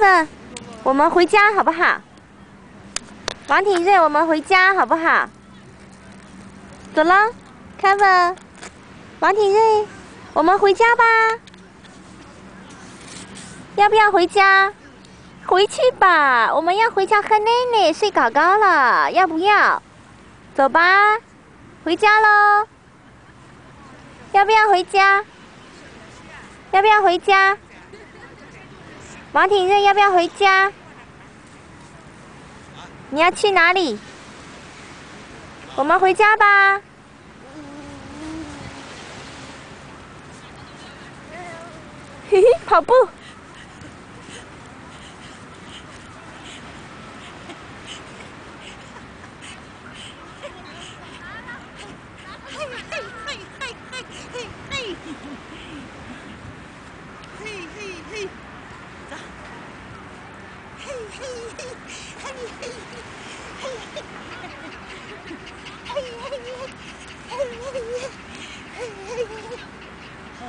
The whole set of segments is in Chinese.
那我们回家好不好？王挺瑞，我们回家好不好？走了 ，Kevin， 王挺瑞，我们回家吧。要不要回家？回去吧，我们要回家喝奶奶，睡搞搞了，要不要？走吧，回家喽。要不要回家？要不要回家？王挺瑞，要不要回家？你要去哪里？我们回家吧。嘿嘿，跑步。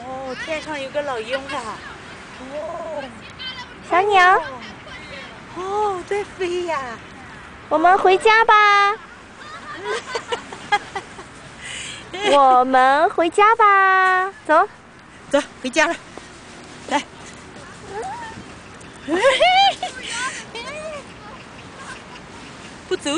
哦，天上有个老鹰啊！哦，小鸟。哦，在飞呀！我们回家吧。我们回家吧，走，走，回家了，来。不走。